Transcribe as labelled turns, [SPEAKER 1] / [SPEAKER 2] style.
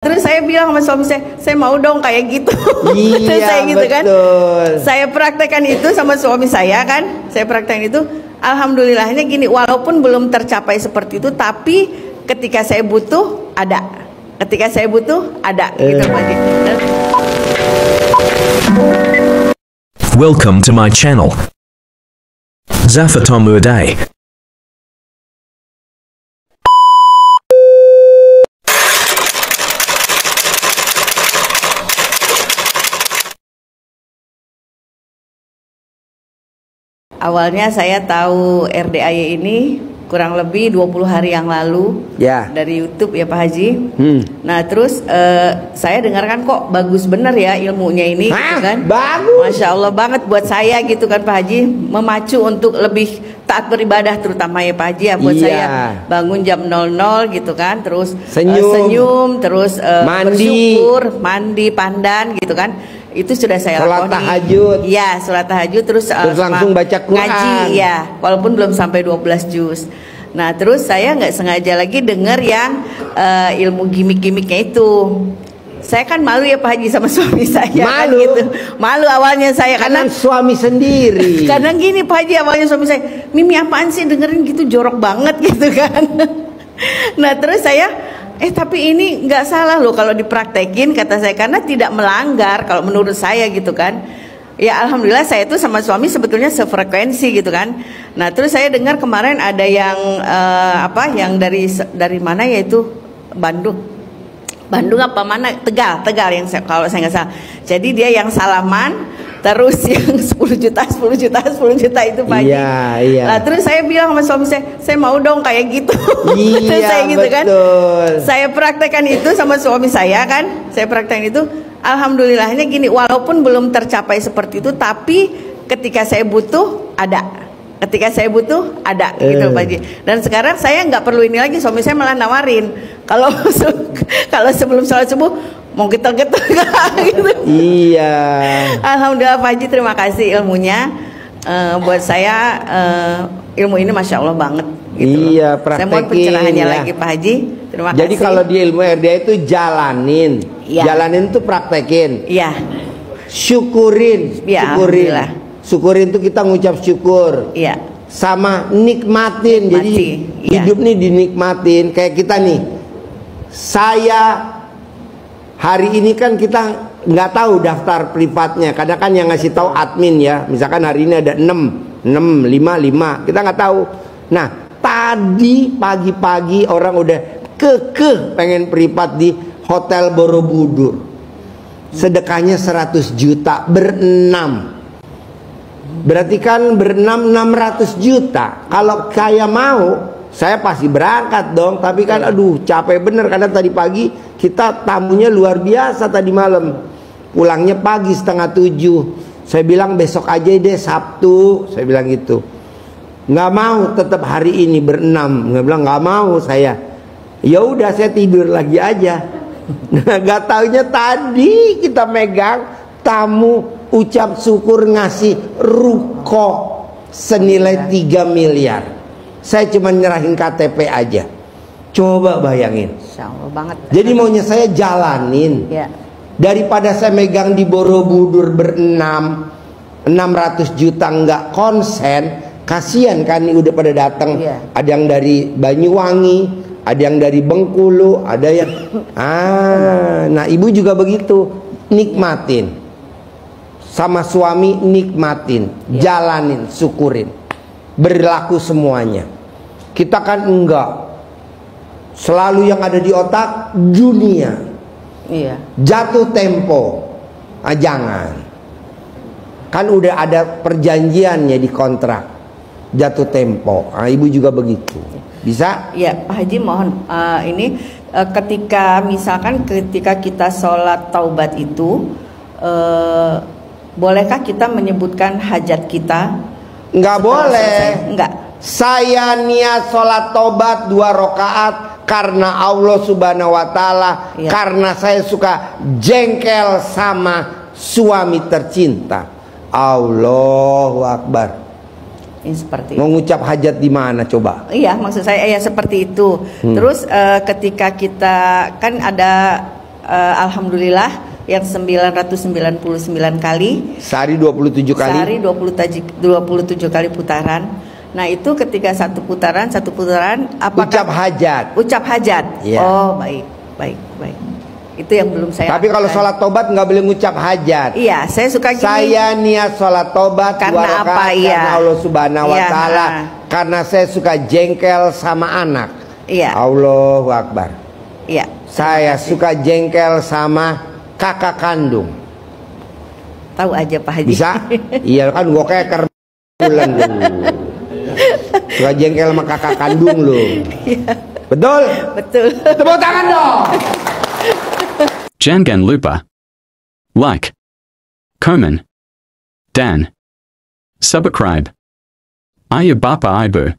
[SPEAKER 1] Terus saya bilang sama suami saya mau dong kayak gitu.
[SPEAKER 2] Iya,
[SPEAKER 1] saya gitu kan.
[SPEAKER 2] betul.
[SPEAKER 1] Saya praktekkan itu sama suami saya kan. Saya praktekkan itu. Alhamdulillahnya gini, walaupun belum tercapai seperti itu, tapi ketika saya butuh ada. Ketika saya butuh ada gitu Pak Haji.
[SPEAKER 3] Welcome to my channel. Zafatomu Day.
[SPEAKER 1] Awalnya saya tahu RDAY ini kurang lebih 20 hari yang lalu
[SPEAKER 2] Ya.
[SPEAKER 1] dari YouTube ya Pak Haji. Nah terus saya dengarkan kok bagus bener ya ilmunya ini gitu kan.
[SPEAKER 2] Bagus.
[SPEAKER 1] Masya Allah banget buat saya gitu kan Pak Haji. Memacu untuk lebih taat beribadah terutama ya Pak Haji ya. Buat saya bangun jam 00 gitu kan. Terus senyum terus bersyukur, mandi, pandan gitu kan. Itu sudah saya
[SPEAKER 2] lakoni. Sholat tahajud.
[SPEAKER 1] Iya, sholat tahajud terus
[SPEAKER 2] langsung baca Quran.
[SPEAKER 1] Ngaji ya, walaupun belum sampai 12 juz. Nah, terus saya nggak sengaja lagi dengar yang ilmu gimmick-gimmicknya itu. Saya kan malu ya Pak Haji sama suami saya.
[SPEAKER 2] Malu.
[SPEAKER 1] Kan gitu. Malu awalnya saya karena
[SPEAKER 2] suami sendiri.
[SPEAKER 1] Kadang gini Pak Haji, awalnya suami saya, Mimi apaan sih dengerin gitu, jorok banget gitu kan. Nah, terus saya tapi ini nggak salah loh kalau dipraktekin kata saya, karena tidak melanggar kalau menurut saya gitu kan. Ya alhamdulillah saya itu sama suami sebetulnya sefrekuensi gitu kan. Nah terus saya dengar kemarin ada yang yang dari mana yaitu Bandung apa mana Tegal yang kalau saya nggak salah. Jadi dia yang salaman terus yang 10 juta itu Pak Haji.
[SPEAKER 2] Iya.
[SPEAKER 1] Nah, terus saya bilang sama suami saya mau dong kayak gitu.
[SPEAKER 2] Iya,
[SPEAKER 1] saya gitu
[SPEAKER 2] betul.
[SPEAKER 1] kan. Saya praktekkan itu sama suami saya kan. Saya praktekkan itu. Alhamdulillahnya gini, walaupun belum tercapai seperti itu, tapi ketika saya butuh ada. Ketika saya butuh ada gitu Pak Haji. Dan sekarang saya nggak perlu ini lagi, suami saya malah nawarin kalau sebelum sholat subuh mau getar-getar gitu.
[SPEAKER 2] Iya.
[SPEAKER 1] Alhamdulillah Pak Haji, terima kasih ilmunya. Buat saya ilmu ini Masya Allah banget gitu.
[SPEAKER 2] Iya, praktekin.
[SPEAKER 1] Saya mohon pencerahannya lagi Pak Haji. Terima kasih.
[SPEAKER 2] Jadi kalau di ilmu RDA itu jalanin.
[SPEAKER 1] Iya.
[SPEAKER 2] Jalanin itu praktekin.
[SPEAKER 1] Iya.
[SPEAKER 2] Syukurin.
[SPEAKER 1] Ya,
[SPEAKER 2] Syukurin itu kita ngucap syukur.
[SPEAKER 1] Iya.
[SPEAKER 2] Sama nikmatin. Jadi hidup nih dinikmatin. Kayak kita nih. Saya hari ini kan kita nggak tahu daftar privatnya. Kadang kan yang ngasih tahu admin ya. Misalkan hari ini ada 6, 5. Kita nggak tahu. Nah, tadi pagi-pagi orang udah pengen privat di Hotel Borobudur. Sedekahnya 100 juta berenam. Berarti kan berenam 600 juta. Kalau saya mau, saya pasti berangkat dong. Tapi kan aduh capek bener. Karena tadi pagi kita tamunya luar biasa tadi malam. Pulangnya pagi 6:30. Saya bilang besok aja deh Sabtu. Saya bilang gitu. Nggak mau, tetap hari ini berenam. Nggak bilang nggak mau saya. Ya udah saya tidur lagi aja. Nah, nggak taunya tadi kita megang tamu ucap syukur ngasih ruko senilai 3 miliar. Saya cuma nyerahin KTP aja. Coba bayangin.
[SPEAKER 1] Insya Allah banget.
[SPEAKER 2] Jadi maunya saya jalanin.
[SPEAKER 1] Ya. Daripada saya megang di Borobudur berenam 600 juta nggak konsen. Kasian kan ini udah pada datang. Ada yang dari Banyuwangi, ada yang dari Bengkulu, ada yang nah ibu juga begitu. Nikmatin. Sama suami nikmatin, jalanin, syukurin. Berlaku semuanya. Kita kan enggak. Selalu yang ada di otak dunia. Iya.
[SPEAKER 2] Jatuh tempo. Jangan. Kan udah ada perjanjiannya di kontrak. Jatuh tempo. Ibu juga begitu. Bisa?
[SPEAKER 1] Iya, Pak Haji mohon ini ketika kita sholat taubat itu bolehkah kita menyebutkan hajat kita?
[SPEAKER 2] Enggak boleh.
[SPEAKER 1] Enggak.
[SPEAKER 2] Saya niat sholat tobat 2 rakaat karena Allah Subhanahu Wa Taala. Karena saya suka jengkel sama suami tercinta. Allahu Akbar.
[SPEAKER 1] Ini seperti
[SPEAKER 2] mau ngucap hajat di mana coba?
[SPEAKER 1] Iya, maksud saya ya seperti itu. Terus ketika kita kan ada alhamdulillah yang 999 kali.
[SPEAKER 2] Sehari 27 kali.
[SPEAKER 1] Sehari 27 kali putaran. Nah, itu ketika satu putaran apakah
[SPEAKER 2] ucap hajat.
[SPEAKER 1] Ucap hajat.
[SPEAKER 2] Ya.
[SPEAKER 1] Oh, baik. Itu yang belum saya.
[SPEAKER 2] Tapi kalau sholat tobat nggak boleh ngucap hajat.
[SPEAKER 1] Iya, saya suka gini.
[SPEAKER 2] Saya niat sholat tobat
[SPEAKER 1] karena apa?
[SPEAKER 2] Karena Allah Subhanahu wa taala. Karena saya suka jengkel sama anak.
[SPEAKER 1] Iya.
[SPEAKER 2] Allahu Akbar.
[SPEAKER 1] Iya.
[SPEAKER 2] Saya suka jengkel sama kakak kandung.
[SPEAKER 1] Tahu aja Pak Haji.
[SPEAKER 2] Bisa? Iya kan gua keker bulan dulu. Suka jengkel sama kakak kandung lu.
[SPEAKER 1] Iya.
[SPEAKER 2] Betul?
[SPEAKER 1] Betul.
[SPEAKER 2] Tepuk tangan dong.
[SPEAKER 3] Jangan lupa like, comment, dan subscribe. Ayo Bapak Ibu.